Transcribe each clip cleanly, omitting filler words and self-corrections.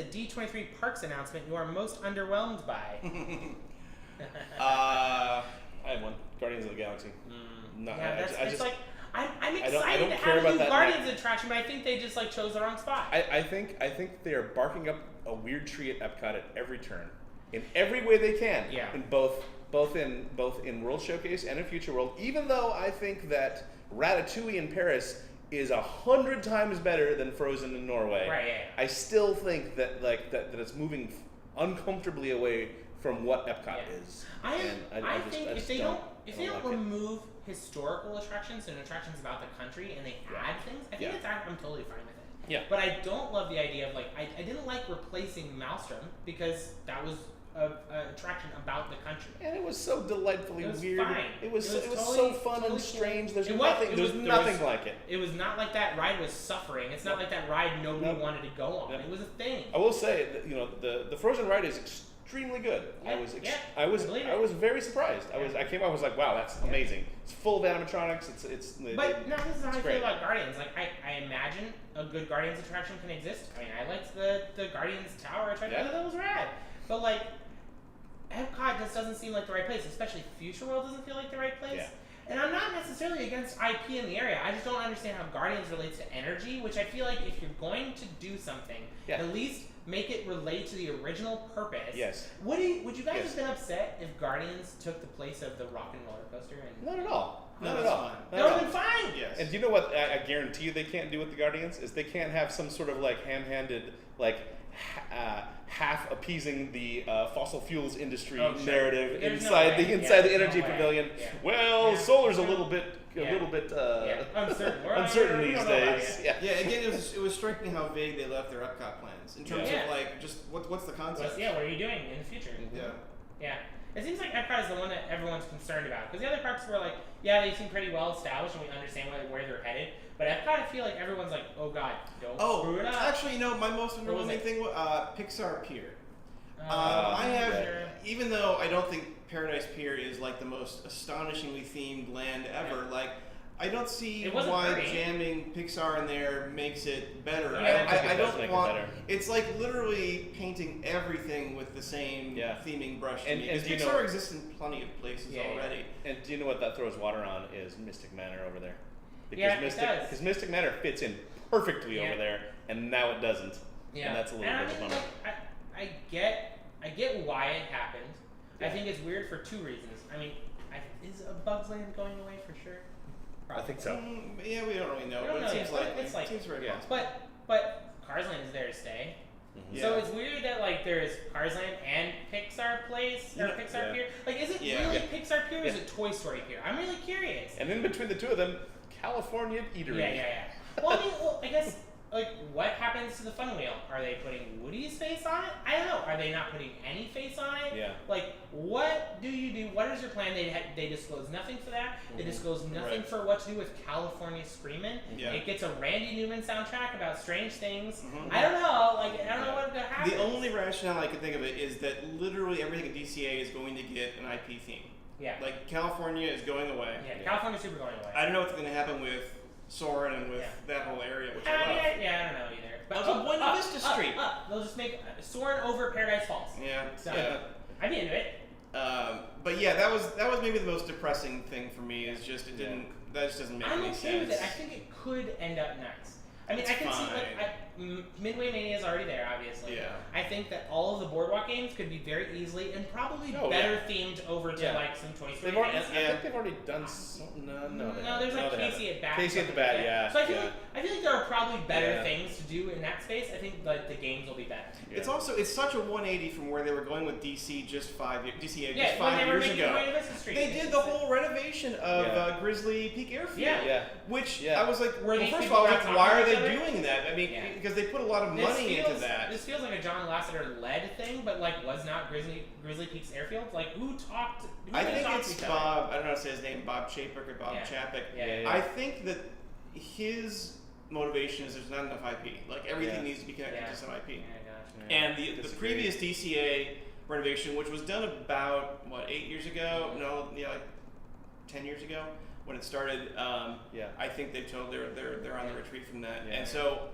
D23 Parks announcement you are most underwhelmed by? I have one. Guardians of the Galaxy. No, Yeah, it's like I'm I excited don't to care have a about new that Guardians attraction, but I think they just like chose the wrong spot. I think they are barking up a weird tree at Epcot at every turn, in every way they can. Yeah. In both in World Showcase and in Future World. Even though I think that Ratatouille in Paris is 100 times better than Frozen in Norway. Right. Yeah. I still think that that it's moving uncomfortably away from what Epcot is. I think if they don't like remove historical attractions and attractions about the country and they add things, I think I'm totally fine with it. Yeah. But I don't love the idea of like I didn't like replacing Maelstrom because that was an attraction about the country. And it was so delightfully weird. Fine. It was totally, so fun totally and strange. There's cool. nothing like it. It was not like that ride was suffering. It's not like that ride nobody wanted to go on. It was a thing. I will say that the Frozen ride is extremely good. Yeah, I was very surprised. I came out, I was like, wow, that's amazing. It's full of animatronics. But no, this is how I feel about Guardians. Like I imagine a good Guardians attraction can exist. I mean, I liked the Guardians Tower attraction. I thought that was rad. But like Epcot just doesn't seem like the right place, especially Future World doesn't feel like the right place. Yeah. And I'm not necessarily against IP in the area. I just don't understand how Guardians relates to energy, which I feel like if you're going to do something, at least make it relate to the original purpose. Yes. Would you guys have been upset if Guardians took the place of the Rock and Roller Coaster? Not at all. Not at all. That would have been fine. Yes. And do you know what I guarantee you they can't do with the Guardians is they can't have some sort of like ham-handed like half appeasing the fossil fuels industry narrative inside the energy pavilion. Yeah. Well, solar's a little bit uncertain these days. Yeah. Again, it was striking how vague they left their Epcot plans in terms of like just what's the concept. What are you doing in the future? Yeah. It seems like Epcot is the one that everyone's concerned about because the other parks were like, they seem pretty well established and we understand where they're headed. But Epcot, I feel like everyone's like, oh god, don't screw it up. Actually, my most underwhelming thing was Pixar Pier. Even though I don't think Paradise Pier is like the most astonishingly themed land ever, like I don't see why jamming Pixar in there makes it better. I don't want. It's like literally painting everything with the same theming brush. And Pixar exists in plenty of places already. And do you know what that throws water on is Mystic Manor over there. Because Mystic Manor fits in perfectly over there, and now it doesn't. Yeah. And that's a little bit of a bummer. I get why it happened. I think it's weird for two reasons. I mean, is a Bugs Land going away for sure? Probably. I think so. We don't really know. But it seems like it seems very possible. But Cars Land is there to stay. Mm-hmm. So it's weird that like there's Cars Land and Pixar Place or Pixar Pier. Like, is it really Pixar Pier or is it Toy Story Pier? I'm really curious. And in between the two of them, California Eatery. Yeah. Well, I guess like what happens to the Fun Wheel? Are they putting Woody's face on it? I don't know. Are they not putting any face on it? Yeah. Like, what do you do? What is your plan? They disclose nothing for that. They disclose nothing for what to do with California Screamin'. Yeah. It gets a Randy Newman soundtrack about strange things. I don't know. Like, I don't know what to happen. The only rationale I can think of it is that literally everything at DCA is going to get an IP theme. Yeah. Like California is going away. Yeah, California's super going away. I don't know what's going to happen with Soarin' and with that whole area, which I love. I don't know either. But Buena Vista Street. They'll just make Soarin' over Paradise Falls. Yeah. I'd be into it. But yeah, that was maybe the most depressing thing for me. Is just that just doesn't make any sense. I'm okay with it. I think it could end up nice. I mean, I can see Midway Mania is already there, obviously. Yeah. I think that all of the Boardwalk games could be very easily and probably better themed over to like some Toy Story games. I think they've already done something. No, there's like Casey at Bat. Casey at the Bat, yeah. So I feel like there are probably better things to do in that space. I think like the games will be better. Yeah. It's such a 180 from where they were going with DC just 5 years ago. They did the whole renovation of Grizzly Peak Airfield. Yeah. Which I was like, first of all, why are they doing that? I mean, because they put a lot of money into that. This feels like a John Lasseter-led thing, but like was not Grizzly Peak's airfield. Like who talked? I think it's Bob. I don't know how to say his name. Bob Chapek or Bob Chapek. Yeah. I think that his motivation is there's not enough IP. Like everything needs to be connected to some IP. And the previous DCA renovation, which was done about 8 years ago? No, like 10 years ago when it started. I think they've told they're on the retreat from that. And so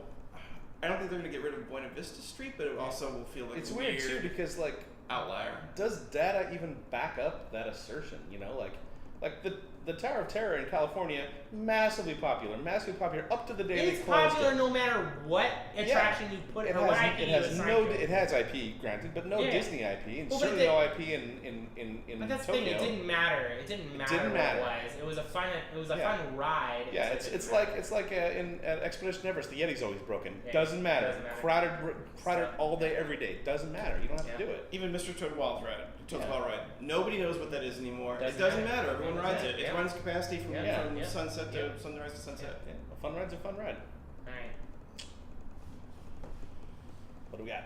I don't think they're going to get rid of Buena Vista Street, but it also will feel like it's a weird too because like outlier. Does data even back up that assertion? You know, like the Tower of Terror in California, massively popular up to the day it's they closed popular it. No matter what attraction you put it or what has, IP it has you no assign to it has IP granted, but no Disney IP, and certainly no IP in But that's Tokyo. the thing. It didn't matter. It didn't matter what it was. It was a fun. It was a fun ride. Yeah, it's like in Expedition Everest, the Yeti's always broken. Yeah, doesn't matter. Doesn't matter. Crowded all day, every day. Doesn't matter. You don't have to do it. Even Mr. Toadwild's ride. Nobody knows what that is anymore. Doesn't it doesn't matter. matter. Everyone rides it. It runs capacity from sunset to sunrise to sunset. A fun ride's a fun ride. All right. What do we got?